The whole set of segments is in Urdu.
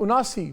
79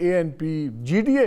ANP, GDA,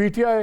PTI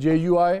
JUI,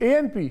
ANP,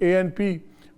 ANP,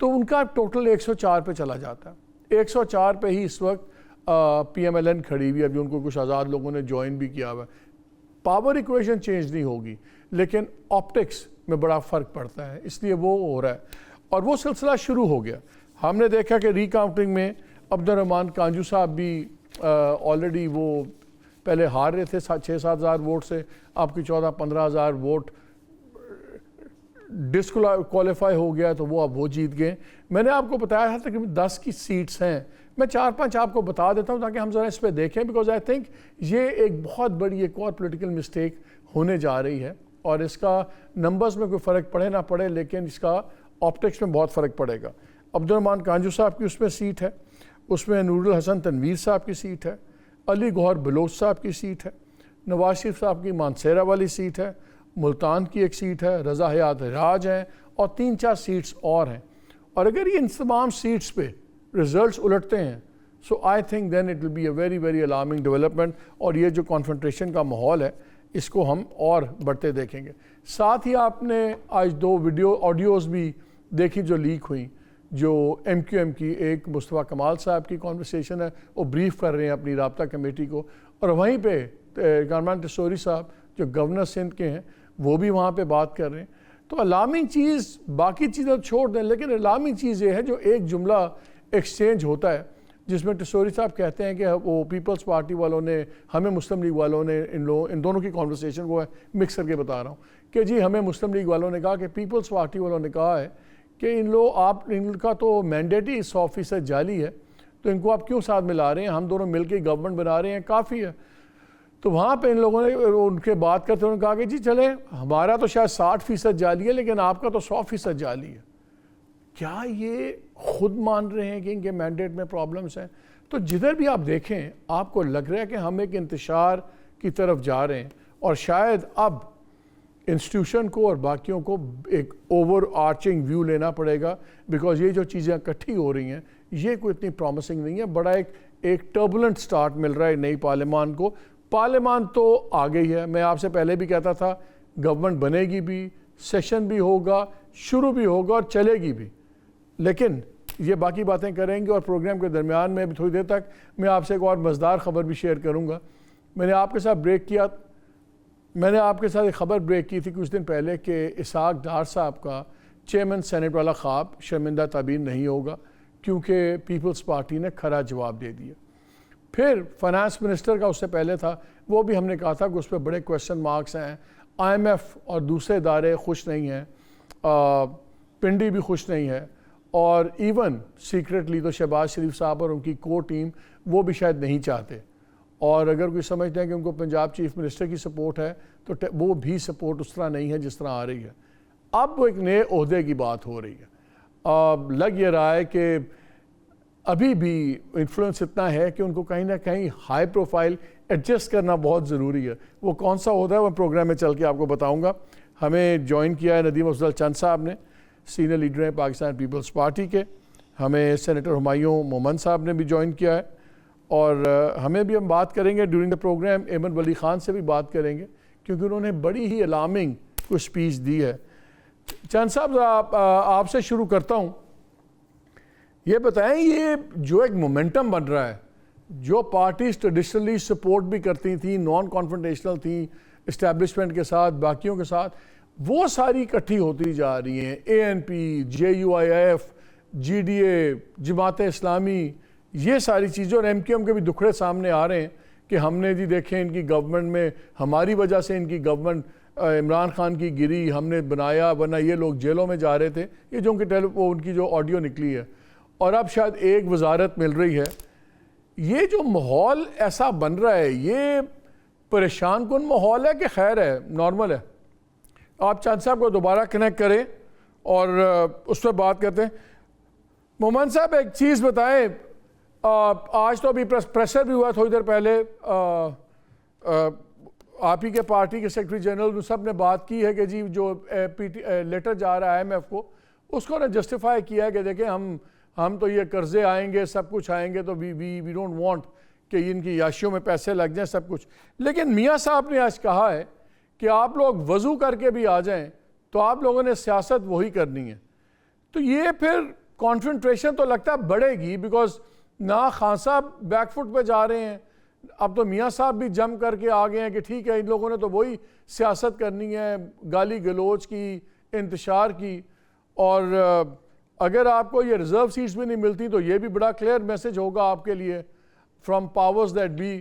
تو ان کا ٹوٹل 104 پہ چلا جاتا ہے. 104 پہ ہی اس وقت پی ایم ایل این کھڑی ہوئی ہے. ابھی ان کو کچھ آزاد لوگوں نے جوائن بھی کیا ہوا ہے. پاور ایکویشن چینج نہیں ہوگی لیکن آپٹکس میں بڑا فرق پڑتا ہے, اس لیے وہ ہو رہا ہے. اور وہ سلسلہ شروع ہو گیا. ہم نے دیکھا کہ ری کاؤنٹنگ میں عبد الرحمان کانجو صاحب بھی آلریڈی وہ پہلے ہار رہے تھے 6-7 ہزار ووٹ سے, آپ کی 14-15 ہزار ووٹ ڈسکوالیفائی ہو گیا تو وہ اب وہ جیت گئے. میں نے آپ کو بتایا تھا تقریباً 10 کی سیٹس ہیں. میں 4-5 آپ کو بتا دیتا ہوں تاکہ ہم ذرا اس پہ دیکھیں, بیکاز آئی تھنک یہ ایک بہت بڑی ایک اور پولیٹیکل مسٹیک ہونے جا رہی ہے, اور اس کا نمبرز میں کوئی فرق پڑے نہ پڑے لیکن اس کا آپٹکس میں بہت فرق پڑے گا. عبد الرحمان کانجو صاحب کی اس میں سیٹ ہے, اس میں نور الحسن تنویر صاحب کی سیٹ ہے, علی گوہر بلوچ صاحب کی سیٹ ہے, نواز شریف صاحب کی مانسیرہ والی سیٹ ہے, ملتان کی ایک سیٹ ہے, رضا حیات راج ہیں, اور 3-4 سیٹس اور ہیں. اور اگر یہ ان تمام سیٹس پہ ریزلٹس الٹتے ہیں so I think then it will be a very very alarming development, اور یہ جو کانفرنٹریشن کا ماحول ہے اس کو ہم اور بڑھتے دیکھیں گے. ساتھ ہی آپ نے آج 2 آڈیوز بھی دیکھی جو لیک ہوئیں, جو ایم کیو ایم کی, ایک مصطفیٰ کمال صاحب کی کانورسیشن ہے, وہ بریف کر رہے ہیں اپنی رابطہ کمیٹی کو, اور وہیں پہ کامران ٹسوری صاحب جو گورنر سندھ کے ہیں وہ بھی وہاں پہ بات کر رہے ہیں. تو الارمنگ چیز, باقی چیزیں چھوڑ دیں, لیکن الارمنگ چیز یہ ہے جو ایک جملہ ایکسچینج ہوتا ہے جس میں ٹسوری صاحب کہتے ہیں کہ وہ پیپلز پارٹی والوں نے, ہمیں مسلم لیگ والوں نے, ان دونوں کی کانورسیشن کو مکس کر کے بتا رہا ہوں کہ جی ہمیں مسلم لیگ والوں نے کہا کہ پیپلز پارٹی والوں نے کہا ہے کہ ان کا تو مینڈیٹ ہی 100% جعلی ہے, تو ان کو آپ کیوں ساتھ ملا رہے ہیں, ہم دونوں مل کے گورنمنٹ بنا رہے ہیں, کافی ہے. تو وہاں پہ ان لوگوں نے ان کے بات کرتے انہوں نے کہا کہ جی چلیں ہمارا تو شاید 60% جعلی ہے لیکن آپ کا تو 100% جعلی ہے. کیا یہ خود مان رہے ہیں کہ ان کے مینڈیٹ میں پرابلمس ہیں؟ تو جدھر بھی آپ دیکھیں آپ کو لگ رہا ہے کہ ہم ایک انتشار کی طرف جا رہے ہیں, اور شاید اب انسٹیٹیوشن کو اور باقیوں کو ایک اوور آرچنگ ویو لینا پڑے گا, بیکاز یہ جو چیزیں اکٹھی ہو رہی ہیں یہ کوئی اتنی پرومسنگ نہیں ہے. بڑا ایک ٹربولنٹ سٹارٹ مل رہا ہے نئی پارلیمان کو. پارلیمان تو آ گئی ہے, میں آپ سے پہلے بھی کہتا تھا گورنمنٹ بنے گی بھی, سیشن بھی ہوگا, شروع بھی ہوگا اور چلے گی بھی, لیکن یہ باقی باتیں کریں گے. اور پروگرام کے درمیان میں تھوڑی دیر تک میں آپ سے ایک اور مزدار خبر بھی شیئر کروں گا. میں نے آپ کے ساتھ ایک خبر بریک کی تھی کچھ دن پہلے کہ اسحاق ڈار صاحب کا چیئرمین سینٹ والا خواب شرمندہ تعبیر نہیں ہوگا کیونکہ پیپلز پارٹی نے کھرا جواب دے دیا. پھر فائنانس منسٹر کا اس سے پہلے تھا, وہ بھی ہم نے کہا تھا کہ اس پہ بڑے کویسچن مارکس ہیں. آئی ایم ایف اور دوسرے ادارے خوش نہیں ہیں, پنڈی بھی خوش نہیں ہے, اور ایون سیکریٹلی تو شہباز شریف صاحب اور ان کی کور ٹیم وہ بھی شاید نہیں چاہتے. اور اگر کوئی سمجھتے ہیں کہ ان کو پنجاب چیف منسٹر کی سپورٹ ہے تو وہ بھی سپورٹ اس طرح نہیں ہے جس طرح آ رہی ہے. اب وہ ایک نئے عہدے کی بات ہو رہی ہے. لگ یہ رہا ہے کہ ابھی بھی انفلوئنس اتنا ہے کہ ان کو کہیں نہ کہیں ہائی پروفائل ایڈجسٹ کرنا بہت ضروری ہے. وہ کون سا عہدہ ہے وہ پروگرام میں چل کے آپ کو بتاؤں گا. ہمیں جوائن کیا ہے ندیم افضل چند صاحب نے, سینئر لیڈر ہیں پاکستان پیپلز پارٹی کے. ہمیں سینیٹر ہمایوں مومن صاحب نے بھی جوائن کیا ہے, اور ہمیں بھی ہم بات کریں گے ڈیورنگ دا پروگرام. ایمن ولی خان سے بھی بات کریں گے کیونکہ انہوں نے بڑی ہی الارمنگ کوئی سپیچ دی ہے. چند صاحب آپ سے شروع کرتا ہوں, یہ بتائیں یہ جو ایک مومنٹم بن رہا ہے, جو پارٹیز ٹریڈیشنلی سپورٹ بھی کرتی تھیں, نان کانفرنٹیشنل تھیں اسٹیبلشمنٹ کے ساتھ, باقیوں کے ساتھ, وہ ساری اکٹھی ہوتی جا رہی ہیں. اے N P, JUIF, GDA, Jamaat Islami, یہ ساری چیزیں, اور ایم کیو ایم کے بھی دکھڑے سامنے آ رہے ہیں کہ ہم نے جی دیکھیں ان کی گورنمنٹ میں ہماری وجہ سے ان کی گورنمنٹ عمران خان کی گری, ہم نے بنایا, ورنہ یہ لوگ جیلوں میں جا رہے تھے. یہ جو ان کی جو آڈیو نکلی ہے, اور اب شاید ایک وزارت مل رہی ہے. یہ جو ماحول ایسا بن رہا ہے یہ پریشان کن ماحول ہے کہ خیر ہے, نارمل ہے؟ آپ چند صاحب کو دوبارہ کنیکٹ کریں اور اس پہ بات کرتے ہیں. مومن صاحب ایک چیز بتائیں, آج تو ابھی پریسر بھی ہوا تھوڑی دیر پہلے, آپ ہی کے پارٹی کے سیکرٹری جنرل سب نے بات کی ہے کہ جی جو لیٹر جا رہا ہے IMF کو, اس کو نے جسٹیفائی کیا ہے کہ دیکھیں ہم تو یہ قرضے آئیں گے, سب کچھ آئیں گے, تو وی ڈونٹ وانٹ کہ ان کی عیاشیوں میں پیسے لگ جائیں سب کچھ. لیکن میاں صاحب نے آج کہا ہے کہ آپ لوگ وضو کر کے بھی آ جائیں تو آپ لوگوں نے سیاست وہی کرنی ہے. تو یہ پھر کانسنٹریشن تو لگتا ہے بڑھے گی بیکاز نہ خان صاحب بیک فٹ پہ جا رہے ہیں, اب تو میاں صاحب بھی جم کر کے آ گئے ہیں کہ ٹھیک ہے ان لوگوں نے تو وہی سیاست کرنی ہے, گالی گلوچ کی, انتشار کی, اور اگر آپ کو یہ ریزرو سیٹس بھی نہیں ملتی تو یہ بھی بڑا کلیئر میسج ہوگا آپ کے لیے فرام پاورز دیٹ بی.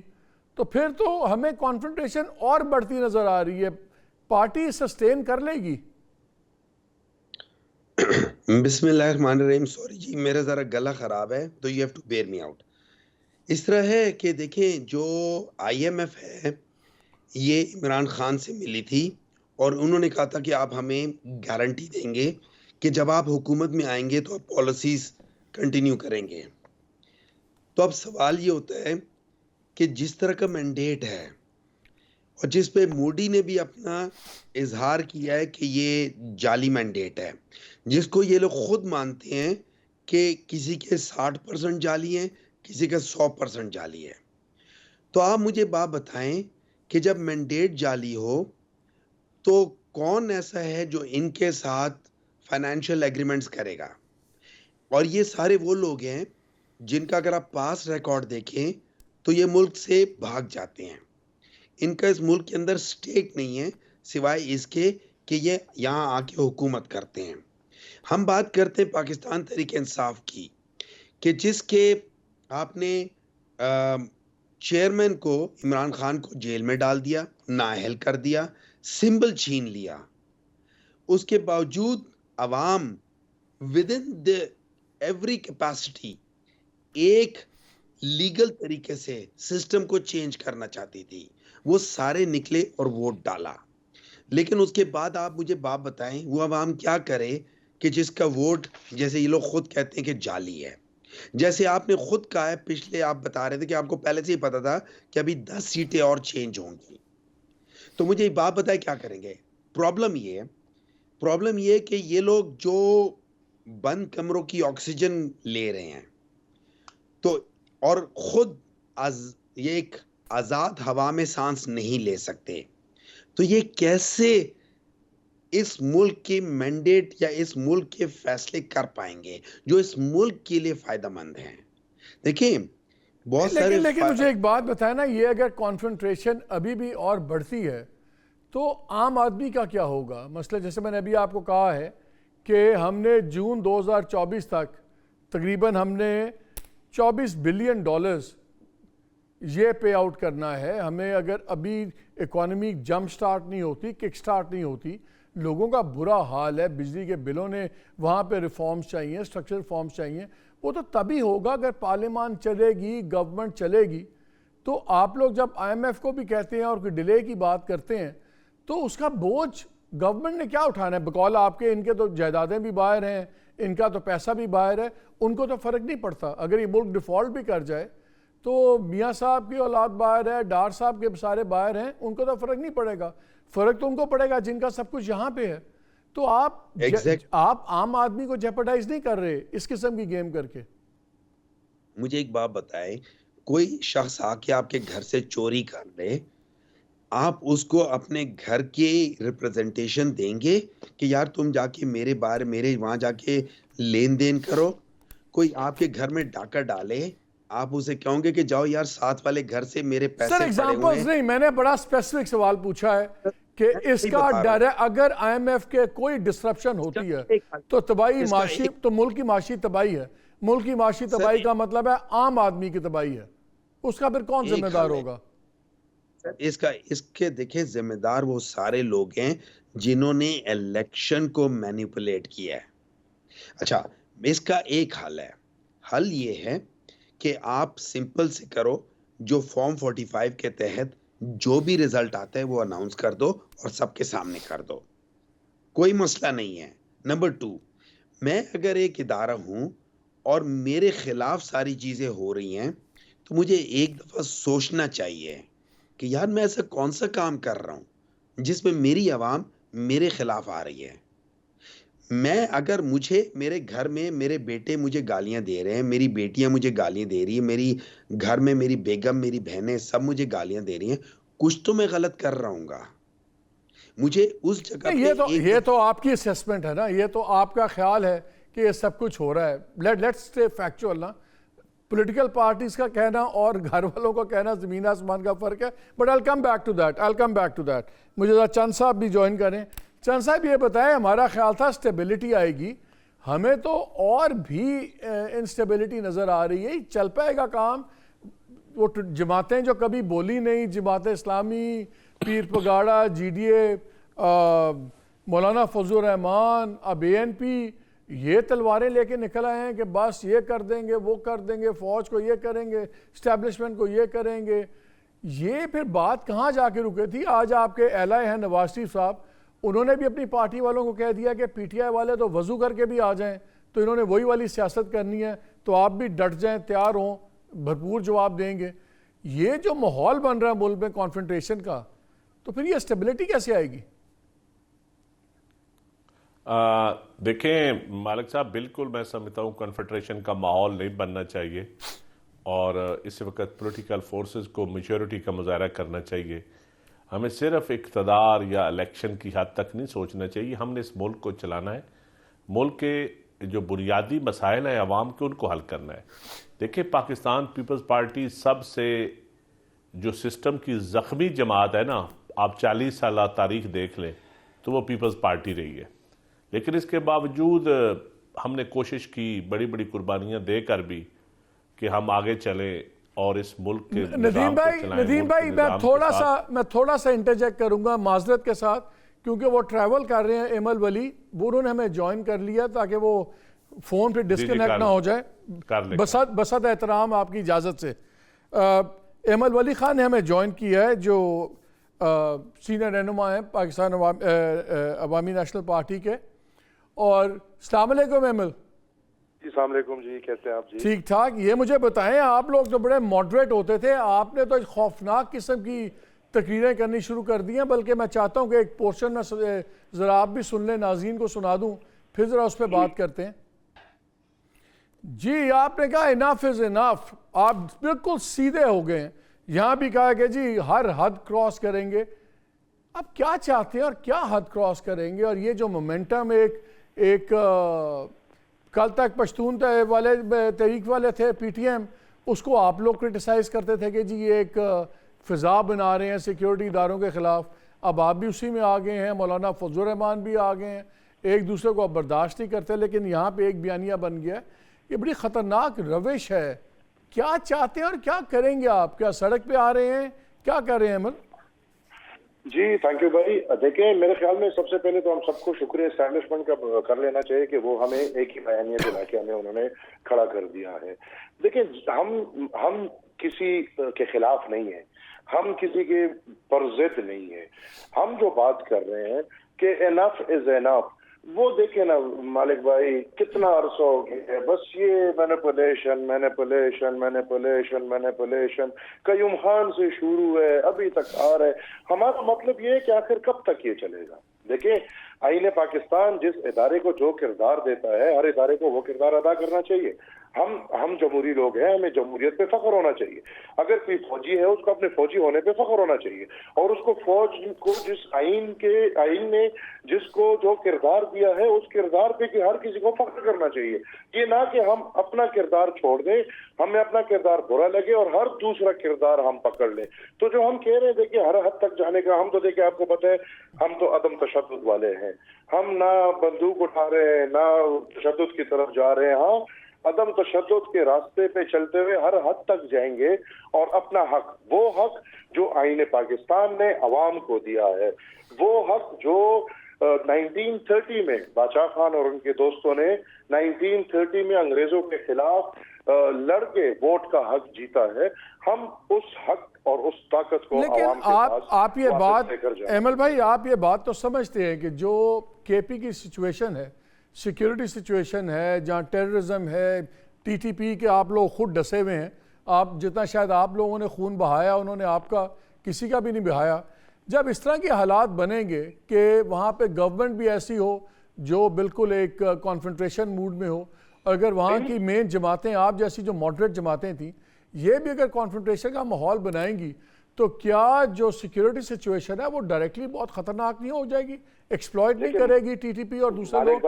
تو پھر تو ہمیں کانفرنٹریشن اور بڑھتی نظر آ رہی ہے, پارٹی سسٹین کر لے گی؟ بسم اللہ الرحمن الرحیم. سوری جی, میرا ذرا گلا خراب ہے تو you have to bear me out. اس طرح ہے کہ دیکھیں جو آئی ایم ایف ہے یہ عمران خان سے ملی تھی اور انہوں نے کہا تھا کہ آپ ہمیں گارنٹی دیں گے کہ جب آپ حکومت میں آئیں گے تو آپ پالیسیز کنٹینیو کریں گے. تو اب سوال یہ ہوتا ہے کہ جس طرح کا مینڈیٹ ہے اور جس پہ مودی نے بھی اپنا اظہار کیا ہے کہ یہ جعلی مینڈیٹ ہے, جس کو یہ لوگ خود مانتے ہیں کہ کسی کے 60% جعلی ہیں, کسی کا 100% جعلی ہے. تو آپ مجھے بات بتائیں کہ جب مینڈیٹ جعلی ہو تو کون ایسا ہے جو ان کے ساتھ فائنینشیل ایگریمنٹس کرے گا؟ اور یہ سارے وہ لوگ ہیں جن کا اگر آپ پاس ریکارڈ دیکھیں تو یہ ملک سے بھاگ جاتے ہیں. ان کا اس ملک کے اندر سٹیک نہیں ہے سوائے اس کے کہ یہ یہاں آ کے حکومت کرتے ہیں. ہم بات کرتے ہیں پاکستان تحریک انصاف کی کہ جس کے آپ نے چیئرمین کو عمران خان کو جیل میں ڈال دیا, نااہل کر دیا, سمبل چھین لیا. اس کے باوجود عوام with in the every capacity ایک لیگل طریقے سے سسٹم کو چینج کرنا چاہتی تھی. وہ سارے نکلے اور ووٹ ڈالا. لیکن اس کے بعد آپ مجھے بات بتائیں وہ عوام کیا کرے کہ جس کا ووٹ جیسے یہ لوگ خود کہتے ہیں کہ جعلی ہے. جیسے آپ نے خود کہا ہے, پچھلے آپ بتا رہے تھے کہ آپ کو پہلے سے ہی پتا تھا کہ ابھی 10 سیٹیں اور چینج ہوں گی. تو مجھے یہ بات بتائیں کیا کریں گے؟ پرابلم یہ ہے کہ یہ لوگ جو بند کمروں کی آکسیجن لے رہے ہیں تو اور خود یہ ایک آزاد ہوا میں سانس نہیں لے سکتے, تو یہ کیسے اس ملک کی مینڈیٹ یا اس ملک کے فیصلے کر پائیں گے جو اس ملک کے لیے فائدہ مند ہیں؟ دیکھیں بہت سارے لیکن مجھے ایک بات بتائیں نا, یہ اگر کانفرنٹریشن ابھی بھی اور بڑھتی ہے تو عام آدمی کا کیا ہوگا؟ مسئلہ جیسے میں نے ابھی آپ کو کہا ہے کہ ہم نے جون 2024 تک تقریباً ہم نے $24 بلین یہ پے آؤٹ کرنا ہے. ہمیں اگر ابھی اکانومی جمپ سٹارٹ نہیں ہوتی, کک سٹارٹ نہیں ہوتی, لوگوں کا برا حال ہے, بجلی کے بلوں نے وہاں پہ ریفارمز چاہیے, اسٹرکچر ریفارمز چاہیے, وہ تو تبھی ہوگا اگر پارلیمان چلے گی, گورنمنٹ چلے گی. تو آپ لوگ جب آئی ایم ایف کو بھی کہتے ہیں اور کوئی ڈیلے کی بات کرتے ہیں تو اس کا بوجھ گورنمنٹ نے کیا اٹھانا ہے؟ بقول آپ کے ان کے تو جائیدادیں بھی باہر ہیں, ان کا تو پیسہ بھی باہر ہے, ان کو تو فرق نہیں پڑتا. اگر یہ ملک ڈیفالٹ بھی کر جائے تو میاں صاحب کی اولاد باہر ہے, ڈار صاحب کے سارے باہر ہیں, ان کو تو فرق نہیں پڑے گا. فرق تو ان کو پڑے گا جن کا سب کچھ یہاں پہ ہے. تو آپ عام آدمی کو جیپرڈائز نہیں کر رہے اس قسم کی گیم کر کے. مجھے ایک بات بتائیں, کوئی شخص آ کے آپ کے گھر سے چوری کر لے, آپ اس کو اپنے گھر کی ریپرزنٹیشن دیں گے کہ یار تم جا کے میرے باہر میرے وہاں جا کے لین دین کرو؟ کوئی آپ کے گھر میں ڈاکہ ڈالے, آپ اسے کہوں گے کہ جاؤ یار ساتھ والے گھر سے میرے پیسے سر ایگزامپلز نہیں, میں نے بڑا اسپیسیفک سوال پوچھا ہے کہ اس کا ڈر ہے اگر آئی ایم ایف کے کوئی ڈسرپشن ہوتی ہے تو تباہی معاشی, تو ملک کی معاشی تباہی ہے. ملک کی معاشی تباہی کا مطلب ہے عام آدمی کی تباہی ہے, اس کا پھر کون ذمہ دار ہوگا؟ اس کے دیکھیں ذمہ دار وہ سارے لوگ ہیں جنہوں نے الیکشن کو مینیپولیٹ کیا ہے. اچھا, اس کا ایک حل ہے. حل یہ ہے کہ آپ سمپل سے کرو, جو فارم 45 کے تحت جو بھی رزلٹ آتا ہے وہ اناؤنس کر دو اور سب کے سامنے کر دو, کوئی مسئلہ نہیں ہے. نمبر 2, میں اگر ایک ادارہ ہوں اور میرے خلاف ساری چیزیں ہو رہی ہیں تو مجھے ایک دفعہ سوچنا چاہیے کہ یار میں ایسا کون سا کام کر رہا ہوں جس میں میری عوام میرے خلاف آ رہی ہے. میں اگر مجھے میرے گھر میں میرے بیٹے مجھے گالیاں دے رہے ہیں, میری بیٹیاں مجھے گالیاں دے رہی ہیں, میری گھر میں میری بیگم میری بہنیں سب مجھے گالیاں دے رہی ہیں, کچھ تو میں غلط کر رہا ہوں گا. مجھے اس جگہ یہ تو آپ کی اسیسمنٹ ہے نا, یہ تو آپ کا خیال ہے کہ یہ سب کچھ ہو رہا ہے. لیٹس اسٹے فیکچوئل نا. پولیٹیکل پارٹیز کا کہنا اور گھر والوں کا کہنا زمین آسمان کا فرق ہے. But I'll come back to that. مجھے ذرا چند صاحب بھی جوائن کریں. چند صاحب یہ بتائیں, ہمارا خیال تھا اسٹیبلٹی آئے گی, ہمیں تو اور بھی انسٹیبلٹی نظر آ رہی ہے. چل پائے گا کام؟ وہ جماعتیں جو کبھی بولی نہیں, جماعت اسلامی, پیر پگاڑا, GDA, مولانا فضل الرحمان, اب ANP, یہ تلواریں لے کے نکل آئے ہیں کہ بس یہ کر دیں گے, وہ کر دیں گے, فوج کو یہ کریں گے, اسٹیبلشمنٹ کو یہ کریں گے. یہ پھر بات کہاں جا کے رکے تھی؟ آج آپ کے اعلیٰ ہیں نواز شریف صاحب, انہوں نے بھی اپنی پارٹی والوں کو کہہ دیا کہ PTI والے تو وضو کر کے بھی آ جائیں, تو انہوں نے وہی والی سیاست کرنی ہے, تو آپ بھی ڈٹ جائیں, تیار ہوں, بھرپور جواب دیں گے. یہ جو ماحول بن رہا ہے ملک میں کانفرنٹریشن کا, تو پھر یہ اسٹیبلٹی کیسے آئے گی؟ دیکھیں مالک صاحب, بالکل میں سمجھتا ہوں کنفیڈریشن کا ماحول نہیں بننا چاہیے, اور اس وقت پولیٹیکل فورسز کو میچورٹی کا مظاہرہ کرنا چاہیے. ہمیں صرف اقتدار یا الیکشن کی حد تک نہیں سوچنا چاہیے, ہم نے اس ملک کو چلانا ہے. ملک کے جو بنیادی مسائل ہیں عوام کے, ان کو حل کرنا ہے. دیکھیں پاکستان پیپلز پارٹی سب سے جو سسٹم کی زخمی جماعت ہے نا, آپ 40 سالہ تاریخ دیکھ لیں تو وہ پیپلز پارٹی رہی ہے. لیکن اس کے باوجود ہم نے کوشش کی بڑی بڑی قربانیاں دے کر بھی کہ ہم آگے چلیں اور اس ملک کے ندیم بھائی میں تھوڑا سا انٹرجیکٹ کروں گا معذرت کے ساتھ, کیونکہ وہ ٹریول کر رہے ہیں ایمل ولی, وہ انہوں نے ہمیں جوائن کر لیا تاکہ وہ فون پہ ڈسکنیکٹ نہ ہو جائے. بسط احترام آپ کی اجازت سے. ایمل ولی خان نے ہمیں جوائن کیا ہے, جو سینئر رہنما ہیں پاکستان عوامی نیشنل پارٹی کے. اور السلام علیکم ایمل. جی السلام علیکم جی, کیسے ہیں آپ جی؟ ٹھیک ٹھاک. یہ مجھے بتائیں, آپ لوگ تو بڑے ماڈریٹ ہوتے تھے, آپ نے تو ایک خوفناک قسم کی تقریریں کرنی شروع کر دی ہیں. بلکہ میں چاہتا ہوں کہ ایک پورشن میں ذرا آپ بھی سن لیں, ناظرین کو سنا دوں, پھر ذرا اس پہ بات کرتے ہیں. جی آپ نے کہا انف از انف, آپ بالکل سیدھے ہو گئے ہیں. یہاں بھی کہا کہ جی ہر حد کراس کریں گے. اب کیا چاہتے ہیں اور کیا حد کراس کریں گے؟ اور یہ جو مومنٹم ایک کل تک پشتون والے تحریک والے تھے PTM, اس کو آپ لوگ کرٹیسائز کرتے تھے کہ جی یہ ایک فضا بنا رہے ہیں سیکیورٹی اداروں کے خلاف. اب آپ بھی اسی میں آ گئے ہیں, مولانا فضل الرحمان بھی آ گئے ہیں, ایک دوسرے کو اب برداشت نہیں کرتے. لیکن یہاں پہ ایک بیانیہ بن گیا ہے. یہ بڑی خطرناک روش ہے. کیا چاہتے ہیں اور کیا کریں گے آپ؟ کیا سڑک پہ آ رہے ہیں, کیا کر رہے ہیں عمل؟ جی تھینک یو بھائی. دیکھیں میرے خیال میں سب سے پہلے تو ہم سب کو شکریہ اسٹیبلشمنٹ کا کر لینا چاہیے کہ وہ ہمیں ایک ہی بیانیہ دلا کے ہمیں انہوں نے کھڑا کر دیا ہے. دیکھیں ہم کسی کے خلاف نہیں ہیں, ہم کسی کے پرضد نہیں ہیں. ہم جو بات کر رہے ہیں کہ انف از انف, وہ دیکھیں نا مالک بھائی کتنا عرصہ ہو گیا ہے بس یہ مینیپولیشن قیوم خان سے شروع ہے, ابھی تک آ رہا ہے. ہمارا مطلب یہ ہے کہ آخر کب تک یہ چلے گا؟ دیکھیں آئین پاکستان جس ادارے کو جو کردار دیتا ہے, ہر ادارے کو وہ کردار ادا کرنا چاہیے. ہم جمہوری لوگ ہیں, ہمیں جمہوریت پہ فخر ہونا چاہیے. اگر کوئی فوجی ہے اس کو اپنے فوجی ہونے پہ فخر ہونا چاہیے, اور اس کو فوج کو جس آئین نے جس کو جو کردار دیا ہے اس کردار پہ کہ ہر کسی کو فخر کرنا چاہیے. یہ نہ کہ ہم اپنا کردار چھوڑ دیں, ہمیں اپنا کردار برا لگے اور ہر دوسرا کردار ہم پکڑ لیں. تو جو ہم کہہ رہے ہیں دیکھیں ہر حد تک جانے کا, ہم تو دیکھیں آپ کو پتہ ہے ہم تو عدم تشدد والے ہیں. ہم نہ بندوق اٹھا رہے ہیں نہ تشدد کی طرف جا رہے ہیں. ہاں عدم تشدد کے راستے پہ چلتے ہوئے ہر حد تک جائیں گے, اور اپنا حق, وہ حق جو آئین پاکستان نے عوام کو دیا ہے, وہ حق جو 1930 میں باچا خان اور ان کے دوستوں نے 1930 میں انگریزوں کے خلاف لڑ کے ووٹ کا حق جیتا ہے, ہم اس حق اور اس طاقت کو عوام کے پاس آپ یہ بات ایمل بھائی, آپ یہ بات تو سمجھتے ہیں کہ جو KP کی سچویشن ہے, سیکیورٹی سچویشن ہے, جہاں ٹیررزم ہے, TTP کے آپ لوگ خود ڈسے ہوئے ہیں, آپ جتنا شاید آپ لوگوں نے خون بہایا انہوں نے آپ کا کسی کا بھی نہیں بہایا. جب اس طرح کے حالات بنیں گے کہ وہاں پہ گورنمنٹ بھی ایسی ہو جو بالکل ایک کانفرنٹریشن موڈ میں ہو, اگر وہاں کی مین جماعتیں آپ جیسی جو ماڈریٹ جماعتیں تھیں یہ بھی اگر کانفرنٹریشن کا ماحول بنائیں گی, تو کیا جو سیکیورٹی سچویشن ہے وہ ڈائریکٹلی بہت خطرناک نہیں ہو جائے گی؟ ایکسپلوئٹ نہیں کرے گی TTP اور دوسرے لوگ؟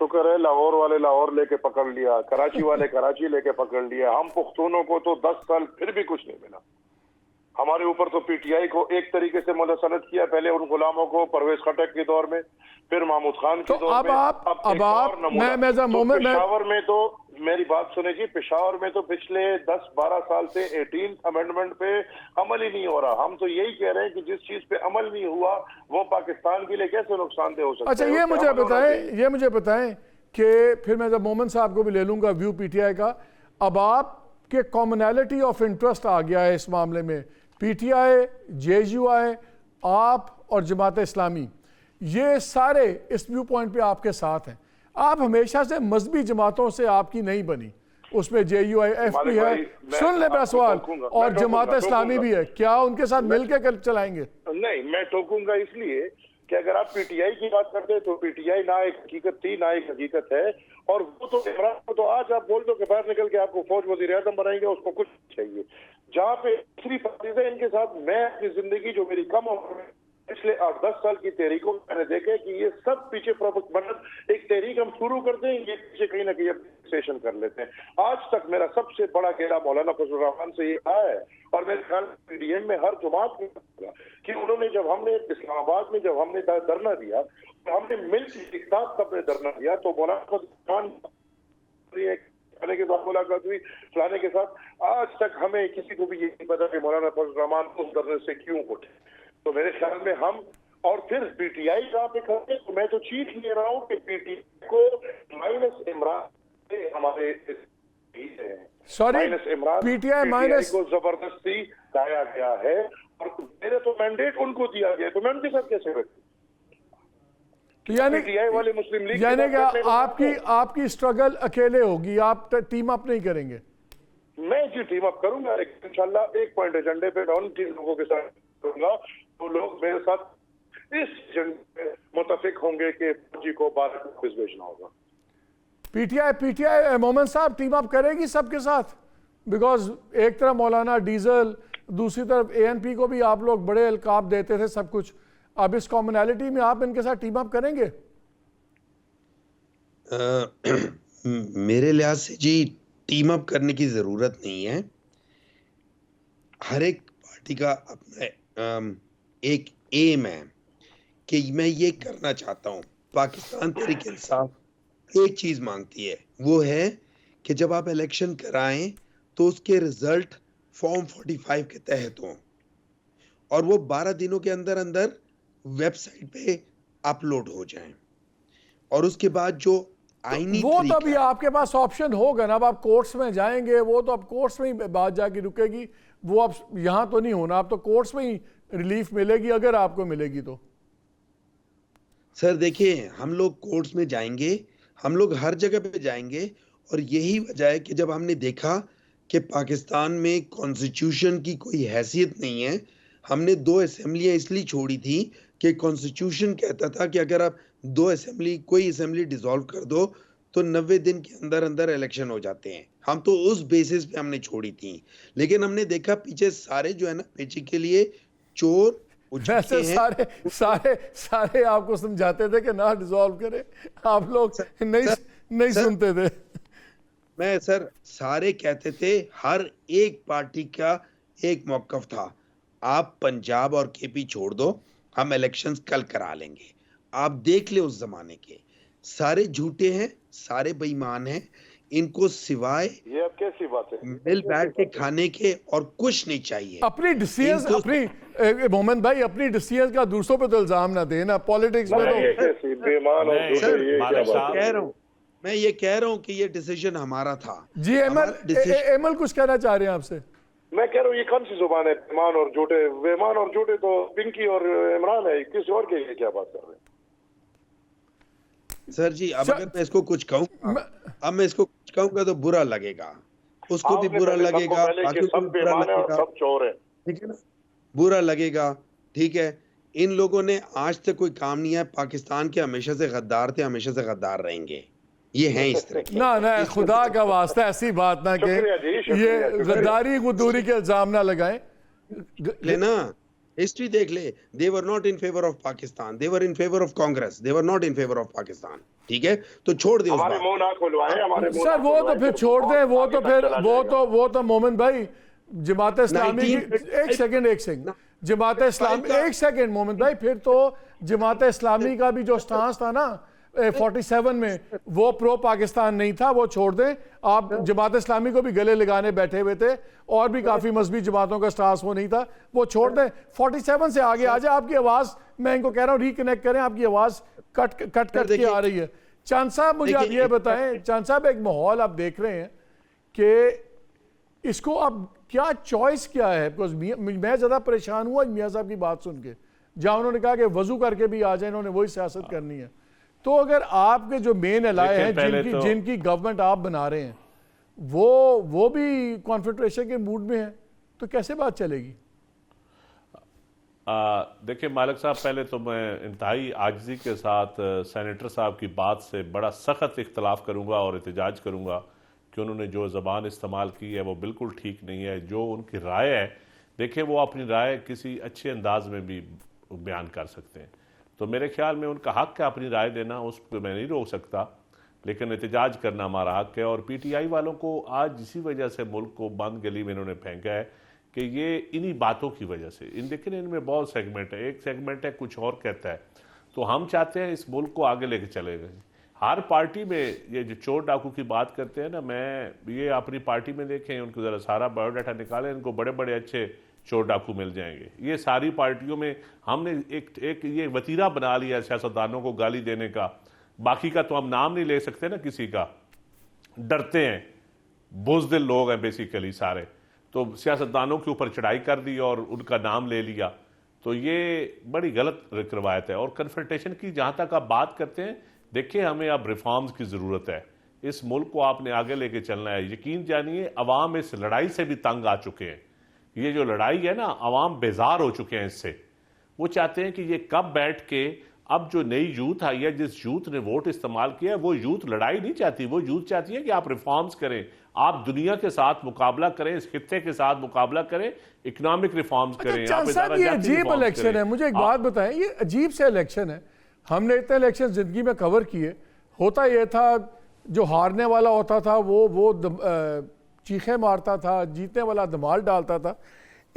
شکر ہے لاہور والے لاہور لے کے پکڑ لیا, کراچی والے کراچی لے کے پکڑ لیا. ہم پختونوں کو تو 10 سال پھر بھی کچھ نہیں ملا. ہمارے اوپر تو پی ٹی آئی کو ایک طریقے سے مسلط کیا, پہلے ان غلاموں کو پرویز خٹک کے دور میں, پھر محمود خان کے دور میں. اب آپ پشاور میں تو میری بات سنیں جی, پشاور میں تو پچھلے 10-12 سال سے 18 امینڈمنٹ پہ عمل ہی نہیں ہو رہا. ہم تو یہی کہہ رہے ہیں کہ جس چیز پہ عمل نہیں ہوا وہ پاکستان کے لیے کیسے نقصان دہ ہو سکتا ہے. اچھا یہ مجھے بتائیں کہ پھر میں جب مومن صاحب کو بھی لے لوں گا ویو پی ٹی آئی کا. اب آپ کے کامنالٹی آف انٹرسٹ آ گیا ہے اس معاملے میں, P T I, J you آئی, آپ اور جماعت اسلامی, یہ سارے اس ویو پوائنٹ پہ آپ کے ساتھ ہیں. آپ ہمیشہ سے مذہبی جماعتوں سے آپ کی نہیں بنی, اس میں جے یو آئی ایف بھی ہے, سن لے میرا سوال, اور جماعت اسلامی بھی ہے, کیا ان کے ساتھ مل کے چلائیں گے؟ نہیں, میں ٹوکوں گا اس لیے کہ اگر آپ پی ٹی آئی کی بات کرتے تو پی ٹی آئی نہ ایک حقیقت تھی نہ ایک حقیقت ہے. اور وہ تو عمران کو تو آج آپ بول دو کہ باہر نکل کے آپ کو فوج وزیر اعظم بنائیں گے, اس کو کچھ چاہیے. جہاں پہ دوسری پارٹیز ہے ان کے ساتھ میں اپنی زندگی جو میری کم عمر میں پچھلے 8-10 سال کی تحریکوں میں نے دیکھا کہ یہ سب پیچھے ایک تحریک ہم شروع کرتے ہیں, یہ پیچھے کہیں نہ کہیں سیشن کر لیتے ہیں. آج تک میرا سب سے بڑا گھیرا مولانا فضل الرحمان سے یہ آیا ہے, اور میرے خیال پی ڈی ایم میں ہر جماعت میں کہ انہوں نے جب ہم نے اسلام آباد میں جب ہم نے دھرنا دیا, ہم نے مل کے ایک ساتھ سب نے دھرنا دیا, تو مولانا فضل الرحمان کھانے کے بعد ملاقات ہوئی فلانے کے ساتھ, آج تک ہمیں کسی کو بھی یہ نہیں پتا کہ مولانا فضل الرحمان اس دھرنے سے کیوں اٹھے. تو میرے خیال میں ہم, اور پھر پی ٹی آئی جہاں پہ کھڑے, تو میں تو چیخ لے رہا ہوں کہ پی ٹی آئی کو مائنس عمران سے ہمارے پی ٹی آئی مائنس کو زبردستی لایا گیا ہے, اور میرے تو مینڈیٹ ان کو دیا گیا, تو میں ان کے ساتھ کیسے بیٹھوں؟ یعنی کہ آپ کی اسٹرگل اکیلے ہوگی, آپ ٹیم اپ نہیں کریں گے؟ میں جی ٹیم اپ کروں گا, لیکن انشاءاللہ ایک پوائنٹ ایجنڈے پہ ان 3 لوگوں کے ساتھ کروں گا, تو لوگ میرے ساتھ اس ایجنڈے پہ متفق ہوں گے کہ جی کو بھارت کو بھیجنا ہوگا. پی ٹی آئی مومن صاحب ٹیم اپ کرے گی سب کے ساتھ, بیکاز ایک طرف مولانا ڈیزل, دوسری طرف اے این پی کو بھی آپ لوگ بڑے القاب دیتے تھے سب کچھ, اب اس کامنالٹی میں آپ ان کے ساتھ ٹیم اپ کریں گے؟ میرے لحاظ سے جی ٹیم اپ کرنے کی ضرورت نہیں ہے. ہر ایک پارٹی کا اپنا ایک ایم ہے کہ میں یہ کرنا چاہتا ہوں. پاکستان تحریک انصاف ایک چیز مانگتی ہے, وہ ہے کہ جب آپ الیکشن کرائیں تو اس کے رزلٹ فارم 45 کے تحت ہوں, اور وہ 12 دنوں کے اندر اندر ویب سائٹ پہ اپلوڈ ہو جائیں, اور اس کے بعد جو آئینی وہ تو ابھی آپ کے پاس آپشن ہوگا نا, اب آپ کورٹس میں جائیں گے, وہ تو اب کورٹس میں ہی بات جا کے رکے گی, وہ اب یہاں تو نہیں ہونا, اب تو کورٹس میں ہی ریلیف ملے گی اگر آپ کو ملے گی تو. سر دیکھیں, ہم لوگ کورٹس میں جائیں گے, ہم لوگ ہر جگہ پہ جائیں گے, اور یہی وجہ ہے کہ جب ہم نے دیکھا کہ پاکستان میں کانسٹیٹیوشن کی کوئی حیثیت نہیں ہے, ہم نے 2 اسمبلیاں اس لیے چھوڑی تھی کہ کانسٹیٹیوشن کہتا تھا کہ اگر آپ کوئی اسمبلی ڈیزالو کر دو تو 90 دن کے اندر اندر الیکشن ہو جاتے ہیں. ہم تو اس بیسس پہ ہم نے چھوڑی تھی, لیکن ہم نے دیکھا پیچھے سارے جو ہے نا پیچھے کے لیے چور سارے آپ کو سمجھاتے تھے کہ نہ ڈیزالو کرے, آپ لوگ نہیں سنتے تھے. میں سر سارے کہتے تھے, ہر ایک پارٹی کا ایک موقف تھا, آپ پنجاب اور کے پی چھوڑ دو, ہم الیکشنز کل کرا لیں گے. آپ دیکھ لیں اس زمانے کے سارے جھوٹے ہیں, سارے بے ایمان ہیں, ان کو سوائے یہ اب کیسی بات ہے مل بیٹھ کے کھانے کے اور کچھ نہیں چاہیے. اپنی ڈیسیژنز اپنی محمد بھائی اپنی ڈیسیژنز کا دوسروں پہ تو الزام نہ دینا, پالیٹکس میں تو میں یہ کہہ رہا ہوں کہ یہ ڈیسیژن ہمارا تھا. جی ایمل کچھ کہنا چاہ رہے ہیں آپ سے؟ میں کہہ رہا ہوں یہ کون سی زبان ہے, بیمان اور جھوٹے؟ بیمان اور جھوٹے تو پنکی اور عمران ہے, کسی اور کے لیے کیا بات کر رہے ہیں سر جی؟ اب اگر میں اس کو کچھ کہوں گا تو برا لگے گا, اس کو بھی برا لگے گا, سب چور ہیں, ٹھیک ہے نا, برا لگے گا, ٹھیک ہے. ان لوگوں نے آج تک کوئی کام نہیں ہے, پاکستان کے ہمیشہ سے غدار تھے, ہمیشہ سے غدار رہیں گے, یہ ہیں اس طرح کے. نہ خدا کا واسطہ ایسی بات نہ کہ یہ غداری غدوری کے الزام نہ لگائیں لینا. ہسٹری دیکھ لے, they were not in favor of Pakistan, they were in favor of Congress, they were not in favor of Pakistan. ٹھیک ہے, تو چھوڑ دیں اس ہمارے بات. منہ نہ کھلوائے, ہمارے منہ سر وہ تو پھر چھوڑ دیں, وہ تو مومن بھائی جماعت اسلامی کی ایک سیکنڈ جماعت اسلامی ایک سیکنڈ مومن بھائی, پھر تو جماعت اسلامی کا بھی جو سٹانس تھا نا 47 میں وہ پرو پاکستان نہیں تھا, وہ چھوڑ دیں. آپ جماعت اسلامی کو بھی گلے لگانے بیٹھے ہوئے تھے, اور بھی کافی مذہبی جماعتوں کا سٹانس وہ نہیں تھا, وہ چھوڑ دیں. 47 سے آگے آ جائے. آپ کی آواز, میں ان کو کہہ رہا ہوں ریکنیکٹ کریں, آپ کی آواز کٹ کے آ رہی ہے. چاند صاحب مجھے آپ یہ بتائیں, چاند صاحب ایک ماحول آپ دیکھ رہے ہیں کہ اس کو اب کیا چوائس کیا ہے؟ بیکاز میں زیادہ پریشان ہوا میاں صاحب کی بات سن کے, جہاں انہوں نے کہا کہ وضو کر کے بھی آ جائیں, انہوں نے وہی سیاست کرنی ہے. تو اگر آپ کے جو مین الائے ہیں جن کی گورنمنٹ آپ بنا رہے ہیں وہ بھی کانفیڈریشن کے موڈ میں ہیں, تو کیسے بات چلے گی؟ دیکھیں مالک صاحب, پہلے تو میں انتہائی عاجزی کے ساتھ سینیٹر صاحب کی بات سے بڑا سخت اختلاف کروں گا اور احتجاج کروں گا کہ انہوں نے جو زبان استعمال کی ہے وہ بالکل ٹھیک نہیں ہے. جو ان کی رائے ہے, دیکھیں وہ اپنی رائے کسی اچھے انداز میں بھی بیان کر سکتے ہیں, تو میرے خیال میں ان کا حق ہے اپنی رائے دینا, اس کو میں نہیں روک سکتا, لیکن احتجاج کرنا ہمارا حق ہے. اور پی ٹی آئی والوں کو آج اسی وجہ سے ملک کو بند گلی میں انہوں نے پھینکا ہے کہ یہ انہی باتوں کی وجہ سے, دیکھیں ان میں بہت سیگمنٹ ہے, ایک سیگمنٹ ہے کچھ اور کہتا ہے, تو ہم چاہتے ہیں اس ملک کو آگے لے کے چلے گئے. ہر پارٹی میں یہ جو چور ڈاکو کی بات کرتے ہیں نا, میں یہ اپنی پارٹی میں دیکھیں, ان کو ذرا سارا بایو ڈاٹا نکالیں, ان کو بڑے بڑے اچھے چور ڈاکو مل جائیں گے. یہ ساری پارٹیوں میں ہم نے ایک یہ وتیرہ بنا لیا سیاستدانوں کو گالی دینے کا, باقی کا تو ہم نام نہیں لے سکتے نا کسی کا, ڈرتے ہیں, بزدل لوگ ہیں بیسیکلی سارے, تو سیاستدانوں کے اوپر چڑھائی کر دی اور ان کا نام لے لیا, تو یہ بڑی غلط روایت ہے. اور کنفرنٹیشن کی جہاں تک آپ بات کرتے ہیں, دیکھیں ہمیں اب ریفارمز کی ضرورت ہے, اس ملک کو آپ نے آگے لے کے چلنا ہے. یقین جانیے عوام اس لڑائی سے بھی تنگ آ چکے ہیں. یہ جو لڑائی ہے نا, عوام بیزار ہو چکے ہیں اس سے. وہ چاہتے ہیں کہ یہ کب بیٹھ کے, اب جو نئی یوتھ آئی ہے, جس یوتھ نے ووٹ استعمال کیا ہے, وہ یوتھ لڑائی نہیں چاہتی, وہ یوتھ چاہتی ہے کہ آپ ریفارمز کریں, آپ دنیا کے ساتھ مقابلہ کریں, اس خطے کے ساتھ مقابلہ کریں, اکنامک ریفارمز کریں. یہ عجیب الیکشن ہے, مجھے ایک بات بتائیں, یہ عجیب سے الیکشن ہے. ہم نے اتنے الیکشن زندگی میں کور کیے, ہوتا یہ تھا جو ہارنے والا ہوتا تھا وہ چیخیں مارتا تھا, جیتنے والا دھمال ڈالتا تھا.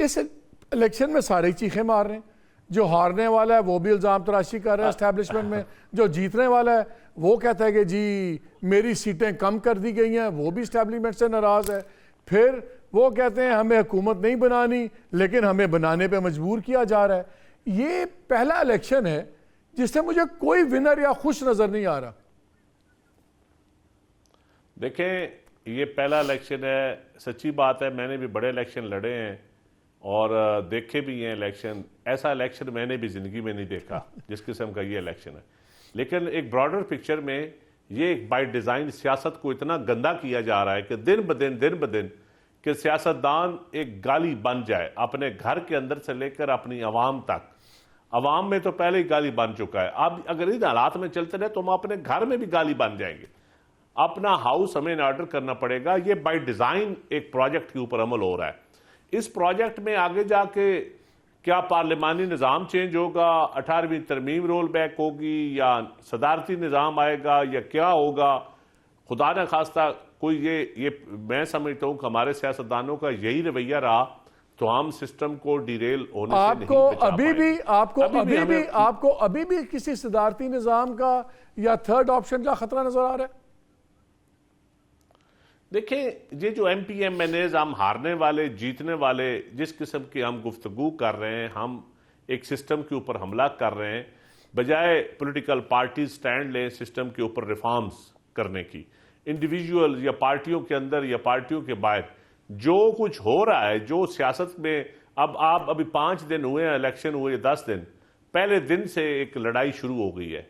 اس الیکشن میں سارے ہی چیخیں مار رہے ہیں. جو ہارنے والا ہے وہ بھی الزام تراشی کر رہا ہے اسٹیبلشمنٹ میں, جو جیتنے والا ہے وہ کہتا ہے کہ جی میری سیٹیں کم کر دی گئی ہیں, وہ بھی اسٹیبلشمنٹ سے ناراض ہے. پھر وہ کہتے ہیں ہمیں حکومت نہیں بنانی لیکن ہمیں بنانے پہ مجبور کیا جا رہا ہے. یہ پہلا الیکشن ہے جس سے مجھے کوئی ونر یا خوش نظر نہیں آ رہا. دیکھیں یہ پہلا الیکشن ہے, سچی بات ہے, میں نے بھی بڑے الیکشن لڑے ہیں اور دیکھے بھی ہیں الیکشن. ایسا الیکشن میں نے بھی زندگی میں نہیں دیکھا جس قسم کا یہ الیکشن ہے. لیکن ایک براڈر پکچر میں یہ ایک بائی ڈیزائن سیاست کو اتنا گندا کیا جا رہا ہے کہ دن بدن کہ سیاستدان ایک گالی بن جائے, اپنے گھر کے اندر سے لے کر اپنی عوام تک. عوام میں تو پہلے ہی گالی بن چکا ہے, اب اگر ان حالات میں چلتے رہے تو ہم اپنے گھر میں بھی گالی بن جائیں گے. اپنا ہاؤس ہمیں آرڈر کرنا پڑے گا. یہ بائی ڈیزائن ایک پروجیکٹ کے اوپر عمل ہو رہا ہے. اس پروجیکٹ میں آگے جا کے کیا پارلیمانی نظام چینج ہوگا, 18ویں ترمیم رول بیک ہوگی, یا صدارتی نظام آئے گا, یا کیا ہوگا, خدا نہ خواستہ کوئی یہ میں سمجھتا ہوں کہ ہمارے سیاستدانوں کا یہی رویہ رہا تو ہم سسٹم کو ڈیریل ہونے سے نہیں بچا پائیں. آپ کو ابھی بھی کسی صدارتی نظام کا یا تھرڈ آپشن کا خطرہ نظر آ رہا ہے؟ دیکھیں یہ جو M P M N As, ہم ہارنے والے جیتنے والے جس قسم کی ہم گفتگو کر رہے ہیں, ہم ایک سسٹم کے اوپر حملہ کر رہے ہیں, بجائے پولیٹیکل پارٹیز سٹینڈ لیں سسٹم کے اوپر ریفارمز کرنے کی. انڈیویجول یا پارٹیوں کے اندر یا پارٹیوں کے باہر جو کچھ ہو رہا ہے, جو سیاست میں آپ ابھی 5 دن ہوئے ہیں, الیکشن ہوئے 10 دن, پہلے دن سے ایک لڑائی شروع ہو گئی ہے.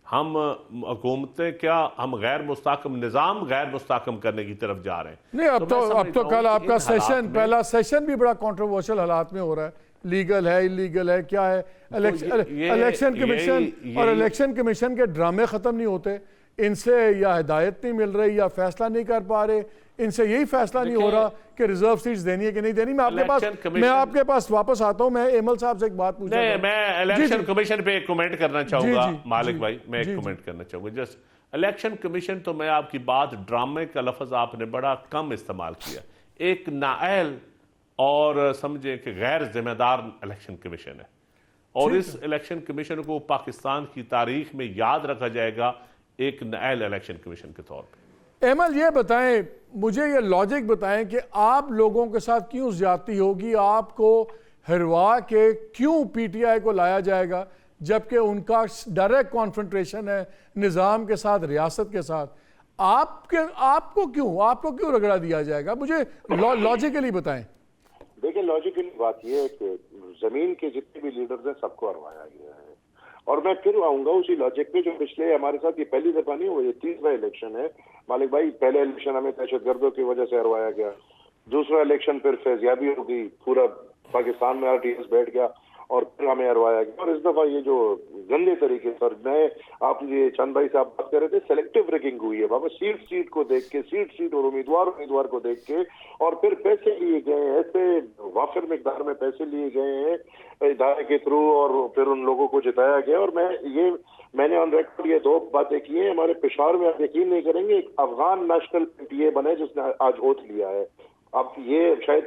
ہم حکومتیں کیا, ہم غیر مستحکم نظام غیر مستحکم کرنے کی طرف جا رہے ہیں. نہیں, اب تو کل آپ کا سیشن, پہلا سیشن بھی بڑا کنٹروورشل حالات میں ہو رہا ہے. لیگل ہے, انلیگل ہے, کیا ہے. الیکشن کمیشن اور الیکشن کمیشن کے ڈرامے ختم نہیں ہوتے ان سے یا ہدایت نہیں مل رہی یا فیصلہ نہیں کر پا رہے, ان سے یہی فیصلہ نہیں ہو رہا کہ ریزرو سیٹس دینی ہے کہ نہیں دینی. میں آپ کے پاس واپس آتا ہوں. میں ایمل صاحب سے ایک بات پوچھنا نہیں, میں الیکشن کمیشن پہ ایک کمنٹ کرنا چاہوں گا مالک بھائی, میں ایک کمنٹ کرنا چاہوں گا. جسٹ الیکشن کمیشن تو میں آپ کی بات, ڈرامے کا لفظ آپ نے بڑا کم استعمال کیا. ایک نااہل اور سمجھیں کہ غیر ذمہ دار الیکشن کمیشن ہے, اور اس الیکشن کمیشن کو پاکستان کی تاریخ میں یاد رکھا جائے گا ایک نااہل الیکشن کمیشن کے طور پہ. ایمل یہ بتائیں, مجھے یہ لاجک بتائیں کہ آپ لوگوں کے ساتھ کیوں زیادتی ہوگی, آپ کو ہروا کے کیوں پی ٹی آئی کو لایا جائے گا جبکہ ان کا ڈائریکٹ کانفرنٹریشن ہے نظام کے ساتھ, ریاست کے ساتھ. آپ کو کیوں رگڑا دیا جائے گا, مجھے لاجیکلی بتائیں. دیکھیں لاجیکلی بات یہ ہے کہ زمین کے جتنے بھی لیڈرز ہیں سب کو ہروایا گیا ہے, اور میں پھر آؤں گا اسی لاجک پہ جو پچھلے ہمارے ساتھ یہ پہلی دفعہ نہیں ہوا, یہ 30واں الیکشن ہے مالک بھائی. پہلے الیکشن ہمیں دہشت گردوں کی وجہ سے ہروایا گیا, دوسرا الیکشن پھر فیضیابی ہو گئی, پورا پاکستان میں RTS بیٹھ گیا اور پھر ہمیں ہروایا گیا. اور اس دفعہ یہ جو گندے طریقے سے, میں آپ یہ چند بھائی صاحب بات کر رہے تھے, سلیکٹو ریگنگ ہوئی ہے بابا. سیٹ کو دیکھ کے, سیٹ اور امیدوار کو دیکھ کے, اور پھر پیسے لیے گئے ہیں, ایسے وافر مقدار میں پیسے لیے گئے ہیں ادارے کے تھرو, اور پھر ان لوگوں کو جتایا گیا. اور میں نے آن ریکارڈ یہ 2 باتیں کی ہیں. ہمارے پشاور میں آپ یقین نہیں کریں گے ایک افغان نیشنل PTA بنے جس نے آج اوتھ لیا ہے. اب یہ شاید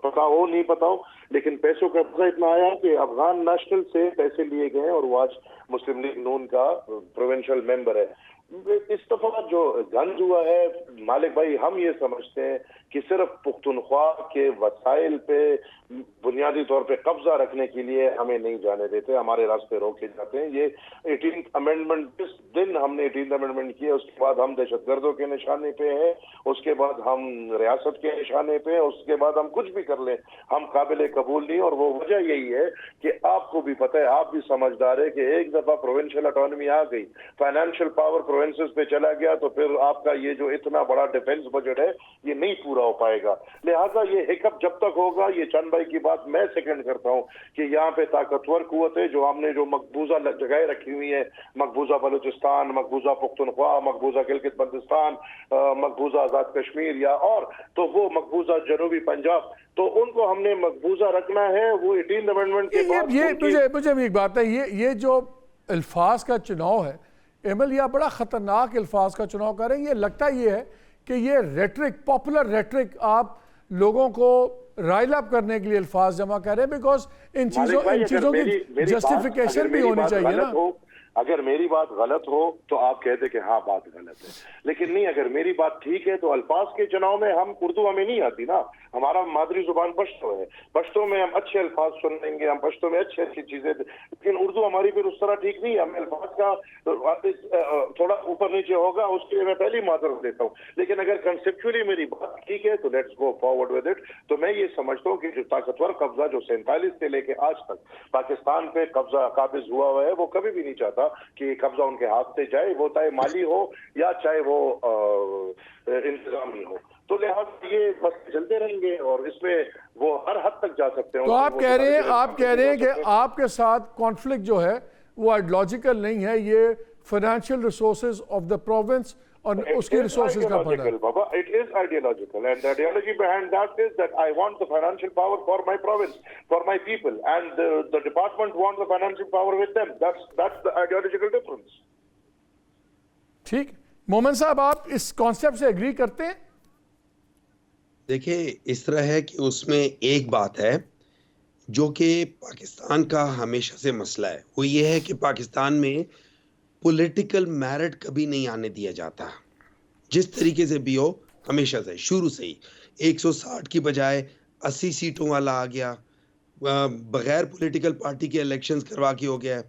پتا ہو نہیں پتا ہو, لیکن پیسوں کا قبضہ اتنا آیا کہ افغان نیشنل سے پیسے لیے گئے اور وہ آج مسلم لیگ نون کا پروونشل ممبر ہے. اس دفعہ جو گنج ہوا ہے مالک بھائی, ہم یہ سمجھتے ہیں کہ صرف پختونخوا کے وسائل پہ بنیادی طور پہ قبضہ رکھنے کے لیے ہمیں نہیں جانے دیتے, ہمارے راستے روکے جاتے ہیں. یہ 18th امینڈمنٹ, جس دن ہم نے 18th امینڈمنٹ کیا اس کے بعد ہم دہشت گردوں کے نشانے پہ ہیں, اس کے بعد ہم ریاست کے نشانے پہ, اس کے بعد ہم کچھ بھی کر لیں ہم قابل قبول نہیں. اور وہ وجہ یہی ہے کہ آپ کو بھی پتہ ہے, آپ بھی سمجھدار ہے کہ ایک دفعہ پروونشل اٹانومی آ گئی, فائنینشیل پاور پروونسز پہ چلا گیا, تو پھر آپ کا یہ جو اتنا بڑا ڈیفنس بجٹ ہے یہ نہیں پورا ہو پائے گا. لہٰذا یہ ہکپ جب تک ہوگا, یہ چند بھائی کی بات میں سیکنڈ کرتا ہوں کہ یہاں پہ طاقتور قوتیں جو ہم نے جو مقبوضہ جگہیں رکھی ہوئی ہیں, مقبوضہ بلوچستان, مقبوضہ پختونخوا, مقبوضہ گلگت بلتستان, مقبوضہ آزاد کشمیر یا اور, تو وہ مقبوضہ جنوبی پنجاب, تو ان کو ہم نے مقبوضہ رکھنا ہے. وہ 18 امینڈمنٹ کے بعد مجھے ایک بات ہے, یہ جو الفاظ کا چناؤ ہے ایمل, یہ بڑا خطرناک الفاظ کا چناؤ کر رہے ہیں. یہ لگتا یہ ہے کہ یہ ریٹرک, پاپولر ریٹرک, آپ لوگوں کو رائل اپ کرنے کے لیے الفاظ جمع کر رہے ہیں, بیکاز ان چیزوں کی جسٹیفیکیشن بھی ہونی چاہیے نا. اگر میری بات غلط ہو تو آپ کہتے کہ ہاں بات غلط ہے, لیکن نہیں, اگر میری بات ٹھیک ہے تو الفاظ کے چناؤ میں ہم اردو ہمیں نہیں آتی نا, ہمارا مادری زبان پشتو ہے, پشتو میں ہم اچھے الفاظ سن لیں گے, ہم پشتو میں اچھی چیزیں, لیکن اردو ہماری پھر اس طرح ٹھیک نہیں ہے, ہمیں الفاظ کا تھوڑا اوپر نیچے ہوگا, اس کے لیے میں پہلی معذرت دیتا ہوں. لیکن اگر کنسیپچولی میری بات ٹھیک ہے تو let's go forward with it. تو میں یہ سمجھتا ہوں کہ جو طاقتور قبضہ جو 47 سے لے کے آج تک پاکستان پہ قبضہ قابض ہوا ہے, وہ کبھی بھی نہیں چاہتا کہ قبضہ ان کے ہاتھ سے جائے, وہ چاہے مالی ہو یا چاہے وہ انتظامی ہو. تو لہٰذا یہ بس چلتے رہیں گے اور اس میں وہ ہر حد تک جا سکتے ہیں. تو آپ کہہ رہے ہیں کہ آپ کے ساتھ کانفلکٹ جو ہے وہ آئیڈیالوجیکل نہیں ہے, یہ financial resources of the province اور اس کے ریسورسز کا پڑا ہے. Baba, it is ideological, and the ideology behind that is that I want the financial power for my province, for my people, and the department wants the financial power with them. That's the ideological difference. ٹھیک, مومن صاحب آپ اس کانسیپٹ سے ایگری کرتے ہیں؟ دیکھیں اس طرح ہے کہ اس میں ایک بات ہے جو کہ پاکستان کا ہمیشہ سے مسئلہ ہے, وہ یہ ہے کہ پاکستان میں پولیٹیکل میرٹ کبھی نہیں آنے دیا جاتا, جس طریقے سے بھی ہو, ہمیشہ سے شروع سے ہی 160 کی بجائے 80 سیٹوں والا آ گیا, بغیر پولیٹیکل پارٹی کے الیکشنز کروا کے ہو گیا,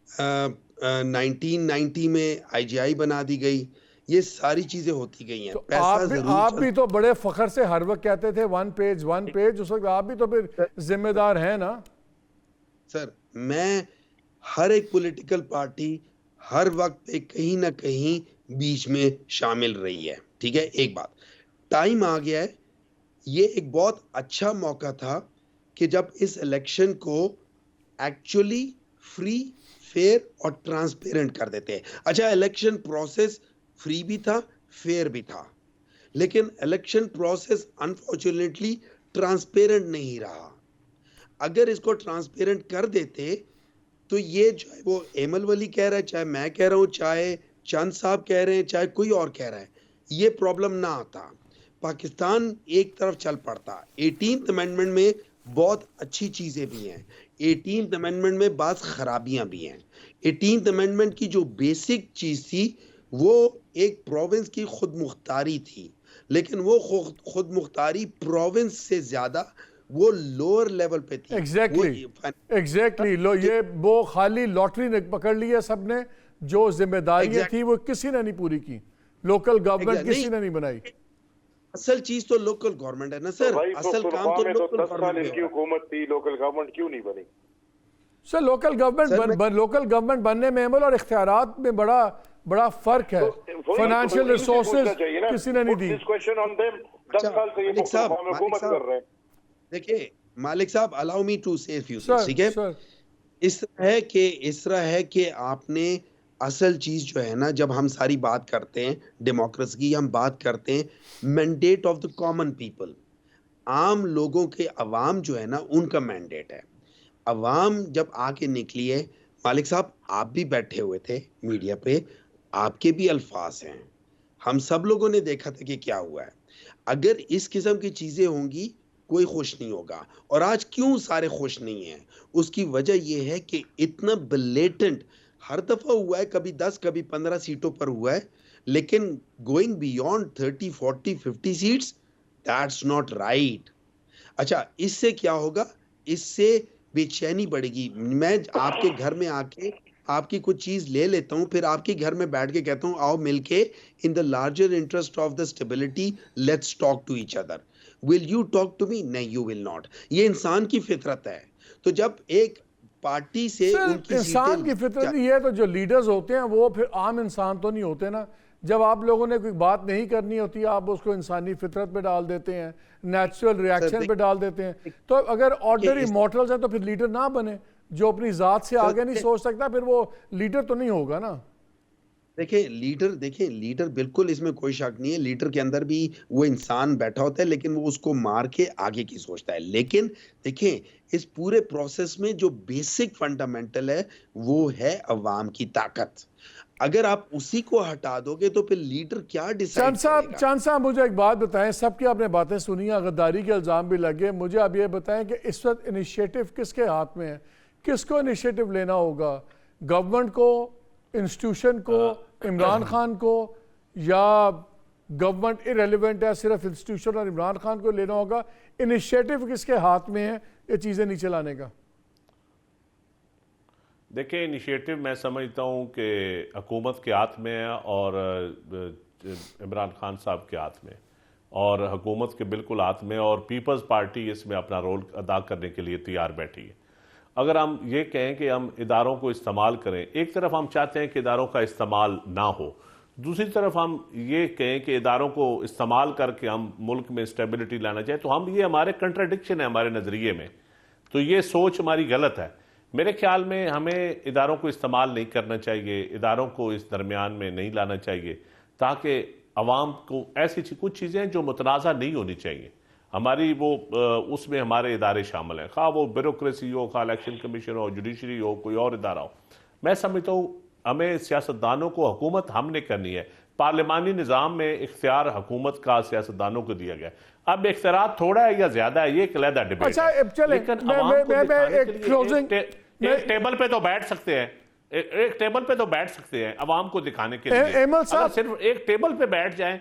1990 میں IGI بنا دی گئی, یہ ساری چیزیں ہوتی گئی ہیں. آپ بھی تو بڑے فخر سے ہر وقت کہتے تھے ون پیج, اس وقت آپ بھی تو پھر ذمہ دار ہیں نا. سر میں ہر ایک پولیٹیکل پارٹی ہر وقت پہ کہیں نہ کہیں بیچ میں شامل رہی ہے, ٹھیک ہے. ایک بات, ٹائم آ گیا ہے, یہ ایک بہت اچھا موقع تھا کہ جب اس الیکشن کو ایکچولی فری فیئر اور ٹرانسپیرنٹ کر دیتے ہیں. اچھا الیکشن پروسیس فری بھی تھا, فیئر بھی تھا, لیکن الیکشن پروسیس انفارچونیٹلی ٹرانسپیرنٹ نہیں رہا. اگر اس کو ٹرانسپیرنٹ کر دیتے تو یہ چاہے وہ ایمل ولی کہہ رہا ہے, چاہے میں کہہ رہا ہوں, چاہے چند صاحب کہہ رہے ہیں, چاہے کوئی اور کہہ رہا ہے, یہ پرابلم نہ آتا. پاکستان ایک طرف چل پڑتا. 18th امینڈمنٹ میں بہت اچھی چیزیں بھی ہیں, 18th امینڈمنٹ میں بعض خرابیاں بھی ہیں. 18th امینڈمنٹ کی جو بیسک چیز تھی وہ ایک پروونس کی خود مختاری تھی, لیکن وہ خود مختاری پروونس سے زیادہ وہ لوور لیول پہ تھی. ایگزیکٹلی یہ وہ خالی لاٹری نے پکڑ لی ہے سب نے, جو ذمہ داریاں تھی وہ کسی نے نہیں پوری کی, لوکل گورنمنٹ کسی نے نہیں بنائی. اصل چیز تو لوکل گورنمنٹ ہے نا سر, اصل کام تو لوکل گورنمنٹ کی حکومت تھی, لوکل گورنمنٹ کیوں نہیں بنی؟ سر لوکل گورنمنٹ بننے میں عمل اور اختیارات میں بڑا فرق ہے. فائنینشیل ریسورسز کسی نے نہیں دی. دیکھیں مالک صاحب, الاؤ می ٹو سے فیو تھنگز, ٹھیک ہے. اس طرح ہے کہ آپ نے اصل چیز جو ہے نا, جب ہم ساری بات کرتے ہیں ڈیموکریسی کی, ہم بات کرتے ہیں mandate of the common people, عام لوگوں کے, عوام جو ہے نا ان کا مینڈیٹ ہے. عوام جب آ کے نکلی ہے, مالک صاحب آپ بھی بیٹھے ہوئے تھے میڈیا پہ, آپ کے بھی الفاظ ہیں, ہم سب لوگوں نے دیکھا تھا کہ کیا ہوا ہے. اگر اس قسم کی چیزیں ہوں گی کوئی خوش نہیں ہوگا. اور آج کیوں سارے خوش نہیں ہیں, اس کی وجہ یہ ہے کہ اتنا بلیٹنٹ ہر دفعہ ہوا ہے, کبھی 10 کبھی 15 سیٹوں پر ہوا ہے, لیکن going beyond 30 40 50 seats, that's not right. اچھا اس سے کیا ہوگا, اس سے بے چینی بڑھے گی. میں آپ کے گھر میں آ کے آپ کی کچھ چیز لے لیتا ہوں, پھر آپ کے گھر میں بیٹھ کے کہتا ہوں آؤ مل کے in the larger interest of the stability let's talk to each other. Will you talk to me? نہیں, یو ول ناٹ. یہ انسان کی فطرت ہے. تو جب ایک پارٹی سے انسان کی فطرت یہ ہے, تو جو لیڈرز ہوتے ہیں وہ پھر عام انسان تو نہیں ہوتے نا. جب آپ لوگوں نے کوئی بات نہیں کرنی ہوتی, آپ اس کو انسانی فطرت پہ ڈال دیتے ہیں, نیچرل ریاکشن پہ ڈال دیتے ہیں. تو اگر آرڈنری مارٹلز ہیں تو پھر لیڈر نہ بنے. جو اپنی ذات سے آگے نہیں سوچ سکتا پھر وہ لیڈر تو نہیں ہوگا نا. دیکھیں لیڈر بالکل, اس میں کوئی شک نہیں ہے, لیڈر کے اندر بھی وہ انسان بیٹھا ہوتا ہے, لیکن وہ اس کو مار کے آگے کی سوچتا ہے. لیکن دیکھیں اس پورے پروسیس میں جو بیسک فنڈامنٹل ہے وہ ہے عوام کی طاقت. اگر آپ اسی کو ہٹا دو گے تو پھر لیڈر کیا ڈیسائیڈ کرے گا؟ چاند صاحب مجھے ایک بات بتائیں, سب کی آپ نے باتیں سنی ہیں, غداری کے الزام بھی لگے. مجھے اب یہ بتائیں کہ اس وقت انیشیٹو کس کے ہاتھ میں ہے, کس کو انیشیٹو لینا ہوگا, گورنمنٹ کو, انسٹیٹیوشن کو, عمران خان کو, یا گورنمنٹ ارریلیونٹ ہے, صرف انسٹیٹیوشن اور عمران خان کو لینا ہوگا؟ انیشیٹو کس کے ہاتھ میں ہے یہ چیزیں نیچے لانے کا؟ دیکھیں انیشیٹو میں سمجھتا ہوں کہ حکومت کے ہاتھ میں ہے اور عمران خان صاحب کے ہاتھ میں, اور حکومت کے بالکل ہاتھ میں, اور پیپلز پارٹی اس میں اپنا رول ادا کرنے کے لیے تیار بیٹھی ہے. اگر ہم یہ کہیں کہ ہم اداروں کو استعمال کریں, ایک طرف ہم چاہتے ہیں کہ اداروں کا استعمال نہ ہو, دوسری طرف ہم یہ کہیں کہ اداروں کو استعمال کر کے ہم ملک میں اسٹیبلٹی لانا چاہیں, تو ہم یہ ہمارے کنٹراڈکشن ہے ہمارے نظریے میں. تو یہ سوچ ہماری غلط ہے. میرے خیال میں ہمیں اداروں کو استعمال نہیں کرنا چاہیے, اداروں کو اس درمیان میں نہیں لانا چاہیے, تاکہ عوام کو ایسی کچھ چیزیں جو متنازع نہیں ہونی چاہیے. ہماری وہ اس میں ہمارے ادارے شامل ہیں, خواہ وہ بیوروکریسی ہو, خواہ الیکشن کمیشن ہو, جوڈیشری ہو, کوئی اور ادارہ ہو. میں سمجھتا ہوں ہمیں سیاستدانوں کو, حکومت ہم نے کرنی ہے. پارلیمانی نظام میں اختیار حکومت کا سیاستدانوں کو دیا گیا. اب اختیارات تھوڑا ہے یا زیادہ ہے یہ ایک علیحدہ ڈیبیٹ ہے, لیکن عوام کو دکھانے کے لیے ایک ٹیبل پہ تو بیٹھ سکتے ہیں, ایک ٹیبل پہ تو بیٹھ سکتے ہیں عوام کو دکھانے کے لیے. اگر صرف ایک ٹیبل پہ بیٹھ جائیں,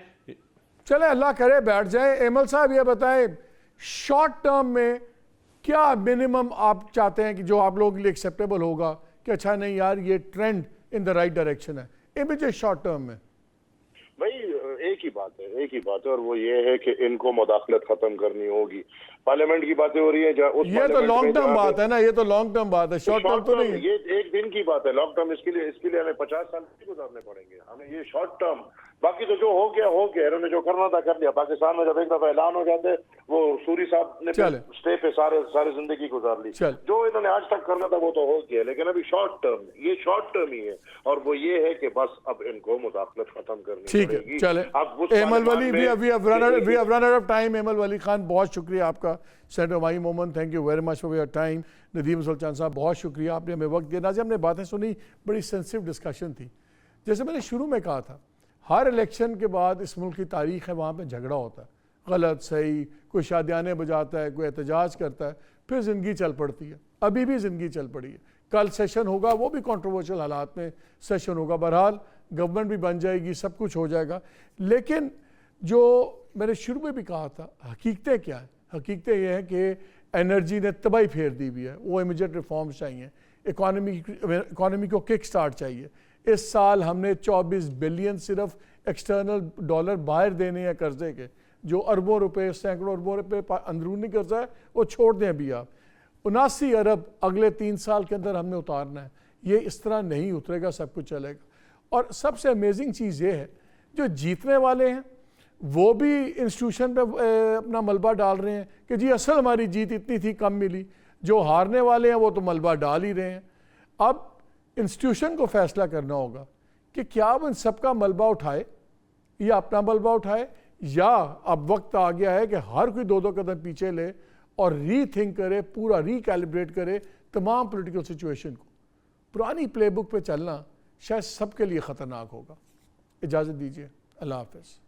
چلے اللہ کرے بیٹھ جائیں. ایمل صاحب یہ بتائیں شارٹ ٹرم میں کیا منیمم آپ چاہتے ہیں کہ جو آپ لوگوں کے لیے ایکسیپٹیبل ہوگا کہ اچھا نہیں یار یہ trend in the right direction ہے, امیجیٹ شارٹ ٹرم میں؟ بھائی ایک ہی بات ہے, اور وہ یہ ہے کہ ان کو مداخلت ختم کرنی ہوگی. پارلیمنٹ کی باتیں ہو رہی ہیں, یہ تو لانگ ٹرم بات ہے نا, یہ تو لانگ ٹرم بات ہے, شارٹ ٹرم تو نہیں. یہ ایک دن کی بات ہے. لانگ ٹرم اس کے لیے ہمیں 50 سال نہیں گزارنے پڑیں گے. ہمیں یہ شارٹ ٹرم باقی تو جو ہو گیا انہوں نے جو کرنا تھا کر لیا. پاکستان میں جب ایک دفعہ اعلان ہو جاتے وہ سوری صاحب نے اسٹے پہ سارے زندگی گزار لی. جو انہوں نے آج تک کرنا تھا وہ تو ہو گیا, لیکن ابھی شارٹ ٹرم ہی ہے, اور وہ یہ ہے کہ بس اب ان کو مداخلت ختم کرنی پڑے گی. چلے ایمل ولی, we have run out of time. ایمل ولی خان, بہت شکریہ آپ کا. سینیٹر مائی مومن, thank you very much for your time. Nadeem Sultan صاحب, بہت شکریہ, آپ نے ہمیں وقت دیا. ناظرین, ہم نے باتیں سنی, بڑی سینسٹیو ڈسکشن تھی. جیسے میں نے شروع میں کہا تھا, ہر الیکشن کے بعد اس ملک کی تاریخ ہے وہاں پہ جھگڑا ہوتا ہے, غلط صحیح, کوئی شادیانے بجاتا ہے, کوئی احتجاج کرتا ہے, پھر زندگی چل پڑتی ہے. ابھی بھی زندگی چل پڑی ہے. کل سیشن ہوگا, وہ بھی کنٹروورشل حالات میں سیشن ہوگا. بہرحال گورنمنٹ بھی بن جائے گی, سب کچھ ہو جائے گا. لیکن جو میں نے شروع میں بھی کہا تھا, حقیقتیں کیا ہیں؟ حقیقتیں یہ ہیں کہ انرجی نے تباہی پھیر دی ہوئی ہے. وہ امیجیٹ ریفارمز چاہیے, اکانومی کو کک سٹارٹ چاہیے. اس سال ہم نے 24 بلین صرف ایکسٹرنل ڈالر باہر دینے ہیں قرضے کے, جو اربوں روپے, سینکڑوں اربوں روپے اندرونی قرضہ ہے, وہ چھوڑ دیں ابھی آپ. 79 ارب اگلے 3 سال کے اندر ہم نے اتارنا ہے. یہ اس طرح نہیں اترے گا, سب کچھ چلے گا. اور سب سے امیزنگ چیز یہ ہے, جو جیتنے والے ہیں وہ بھی انسٹیٹیوشن پہ اپنا ملبہ ڈال رہے ہیں کہ جی اصل ہماری جیت اتنی تھی, کم ملی. جو ہارنے والے ہیں وہ تو ملبہ ڈال ہی رہے ہیں. اب انسٹیٹیوشن کو فیصلہ کرنا ہوگا کہ کیا اب ان سب کا ملبہ اٹھائے یا اپنا ملبہ اٹھائے, یا اب وقت آ گیا ہے کہ ہر کوئی 2 قدم پیچھے لے اور ری تھنک کرے, پورا ری کیلیبریٹ کرے تمام پولیٹیکل سچویشن کو. پرانی پلے بک پہ چلنا شاید سب کے لیے خطرناک ہوگا. اجازت دیجیے, اللہ حافظ.